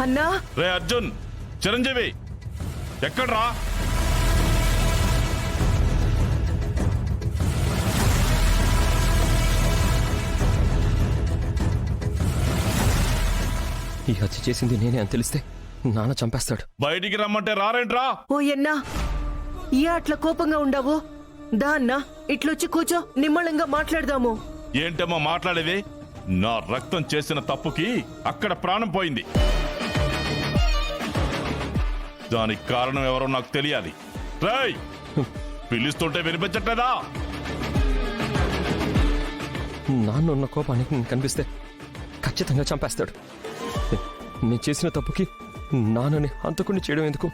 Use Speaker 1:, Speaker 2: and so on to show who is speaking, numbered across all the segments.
Speaker 1: అన్నా
Speaker 2: రే అర్జున్, చిరంజీవి ఎక్కడ్రా?
Speaker 3: ఈ హత్య చేసింది నేనే అని తెలిస్తే నాన్న చంపేస్తాడు.
Speaker 2: బయటికి రమ్మంటే రారేంట్రా?
Speaker 1: ఓ ఎన్నా ఏ అట్లా కోపంగా ఉండవు? దా అన్నా ఇట్లొచ్చి కూర్చో, నిమ్మళంగా మాట్లాడదాము.
Speaker 2: ఏంటమ్మా మాట్లాడేది? నా రక్తం చేసిన తప్పుకి అక్కడ ప్రాణం పోయింది. దానికి కారణం ఎవరో నాకు తెలియాలి. రేయ్, పిలుస్తుంటే వినిపించట్లేదా?
Speaker 3: నాన్న ఉన్న కోపానికి నేను కనిపిస్తే ఖచ్చితంగా చంపేస్తాడు. నేను చేసిన తప్పుకి నాన్నని హంతకుణ్ణి చేయడం ఎందుకు?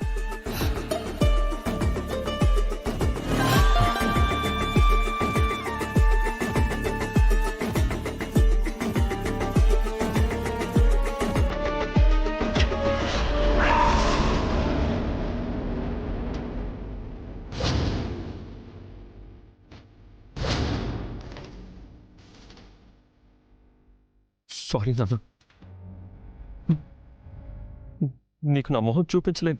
Speaker 3: సారీ నాన్న, నీకు నా మొహం చూపించలేను.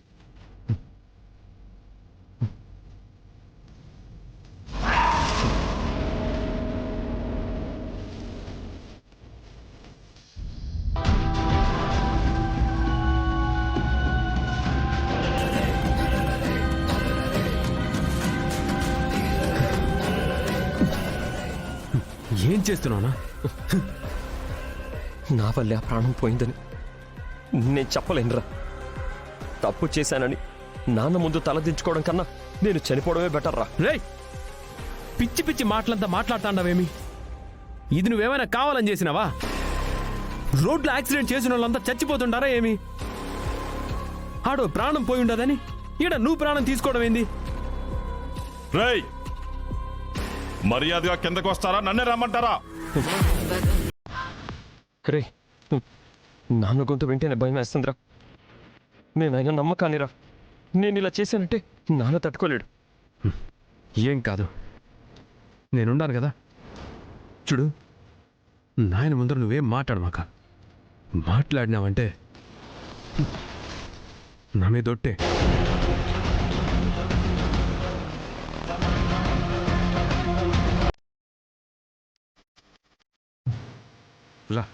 Speaker 4: ఏం చేస్తున్నావునా?
Speaker 3: నా వల్లే ఆ ప్రాణం పోయిందని నేను చెప్పలేనురా. తప్పు చేశానని నాన్న ముందు తలదించుకోవడం కన్నా నేను చనిపోవడమే బెటర్ రా.
Speaker 4: రేయ్, పిచ్చి పిచ్చి మాటలంతా మాట్లాడుతాండవేమి? ఇది నువ్వేమైనా కావాలని చేసినావా? రోడ్లో యాక్సిడెంట్ చేసిన వాళ్ళంతా చచ్చిపోతుండారా ఏమి? ఆడో ప్రాణం పోయి ఉండదని ఈడ నువ్వు ప్రాణం తీసుకోవడం ఏంది?
Speaker 2: రేయ్, మర్యాదగా కిందకు వస్తారా? నన్నే రమ్మంటారా?
Speaker 3: రే, నాన్న గొంతు వింటేనే భయం వేస్తుందిరా. నేనైనా నమ్మకానిరా. నేను ఇలా చేశానంటే నాన్న తట్టుకోలేడు.
Speaker 4: ఏం కాదు, నేనున్నాను కదా. చూడు, నాయన ముందర నువ్వేం మాట్లాడమాక. మాట్లాడినావంటే నా మీద దొట్టే. రా.